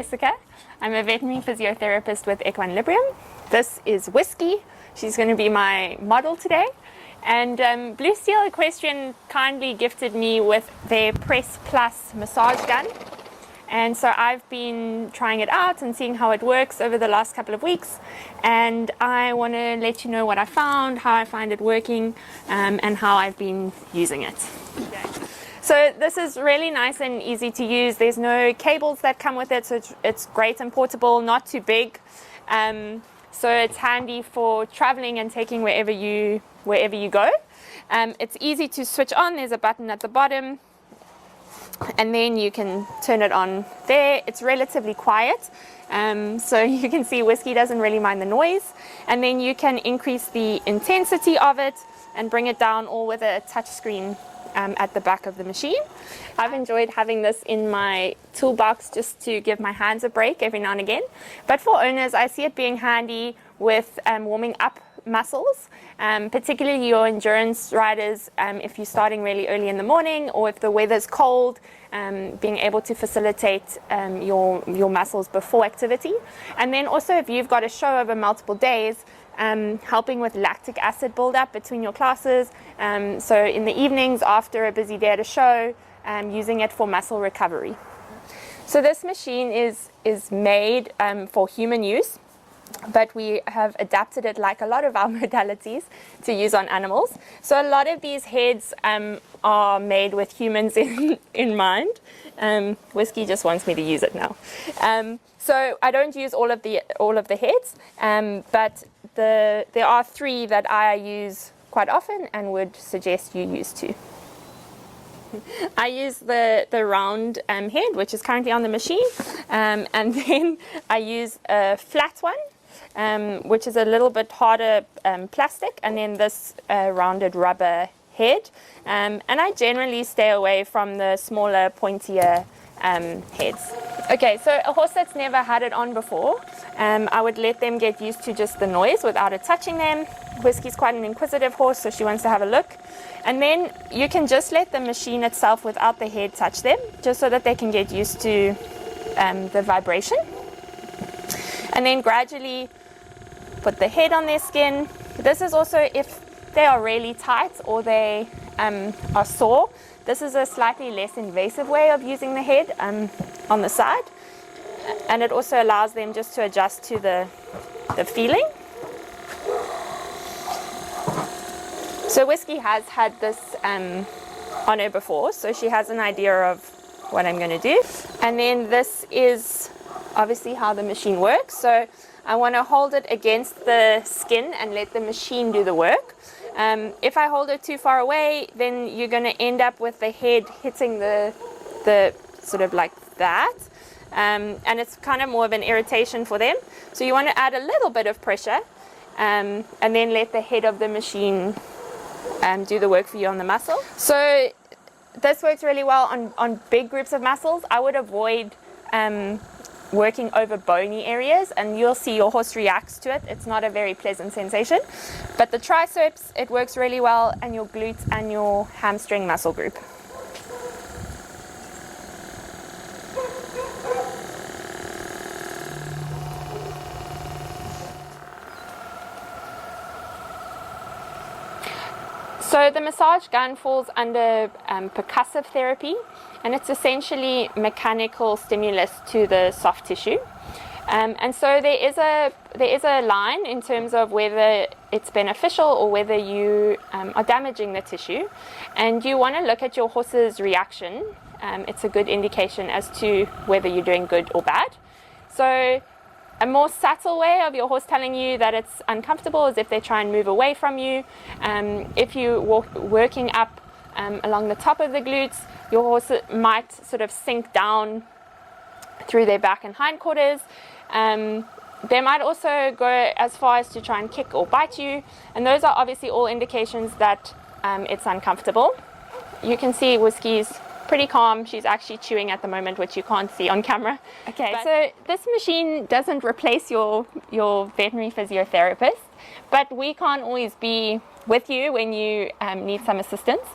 Jessica. I'm a veterinary physiotherapist with Equilibrium. This is Whiskey. She's going to be my model today. And Blue Steel Equestrian kindly gifted me with their PressPlus Massage gun. And so I've been trying it out and seeing how it works over the last couple of weeks. And I want to let you know what I found, how I find it working, and how I've been using it. So this is really nice and easy to use. There's no cables that come with it, so it's great and portable, not too big. So it's handy for traveling and taking wherever you go. It's easy to switch on. There's a button at the bottom, and then you can turn it on there. It's relatively quiet, so you can see Whiskey doesn't really mind the noise. And then you can increase the intensity of it and bring it down, all with a touch screen at the back of the machine. I've enjoyed having this in my toolbox just to give my hands a break every now and again. But for owners, I see it being handy with warming up muscles, particularly your endurance riders, if you're starting really early in the morning or if the weather's cold, being able to facilitate your muscles before activity. And then also if you've got a show over multiple days, helping with lactic acid buildup between your classes. So in the evenings after a busy day at a show, using it for muscle recovery. So this machine is made for human use, but we have adapted it, like a lot of our modalities, to use on animals. So a lot of these heads are made with humans in mind. Whiskey just wants me to use it now. So I don't use all of the heads, but there are 3 that I use quite often and would suggest you use too. I use the round head, which is currently on the machine, and then I use a flat one, which is a little bit harder plastic, and then this rounded rubber head. And I generally stay away from the smaller, pointier heads. Okay, so a horse that's never had it on before, I would let them get used to just the noise without it touching them. Whiskey's quite an inquisitive horse, so she wants to have a look. And then you can just let the machine itself without the head touch them, just so that they can get used to the vibration. And then gradually put the head on their skin. This is also if they are really tight or they are sore. This is a slightly less invasive way of using the head on the side. And it also allows them just to adjust to the feeling. So Whiskey has had this on her before, so she has an idea of what I'm going to do. And then this is obviously how the machine works. So I want to hold it against the skin and let the machine do the work. If I hold it too far away, then you're going to end up with the head hitting the sort of like that. And it's kind of more of an irritation for them. So you want to add a little bit of pressure and then let the head of the machine do the work for you on the muscle. So this works really well on big groups of muscles. I would avoid working over bony areas, and you'll see your horse reacts to it. It's not a very pleasant sensation. But the triceps, it works really well, and your glutes and your hamstring muscle group. So the massage gun falls under percussive therapy, and it's essentially mechanical stimulus to the soft tissue. And so there is a line in terms of whether it's beneficial or whether you are damaging the tissue. And you want to look at your horse's reaction. It's a good indication as to whether you're doing good or bad. So a more subtle way of your horse telling you that it's uncomfortable is if they try and move away from you. If you're working up along the top of the glutes, your horse might sort of sink down through their back and hindquarters. They might also go as far as to try and kick or bite you. And those are obviously all indications that it's uncomfortable. You can see Whiskey's pretty calm. She's actually chewing at the moment, which you can't see on camera. Okay, so this machine doesn't replace your veterinary physiotherapist, but we can't always be with you when you need some assistance.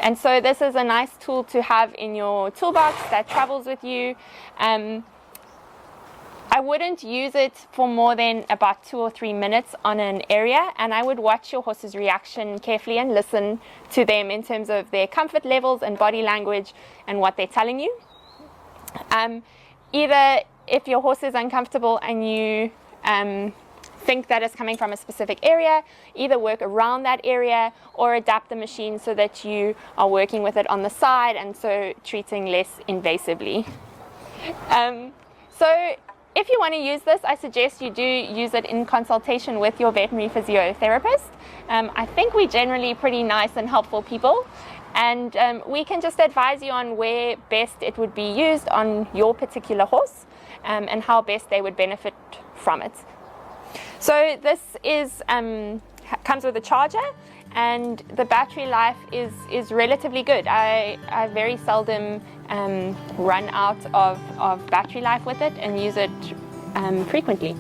And so this is a nice tool to have in your toolbox that travels with you. I wouldn't use it for more than about 2 or 3 minutes on an area, and I would watch your horse's reaction carefully and listen to them in terms of their comfort levels and body language and what they're telling you. Either if your horse is uncomfortable and you think that it's coming from a specific area, either work around that area or adapt the machine so that you are working with it on the side and so treating less invasively. So if you want to use this, I suggest you do use it in consultation with your veterinary physiotherapist. I think we're generally pretty nice and helpful people, and we can just advise you on where best it would be used on your particular horse and how best they would benefit from it. So this is comes with a charger, and the battery life is relatively good. I very seldom run out of battery life with it and use it frequently.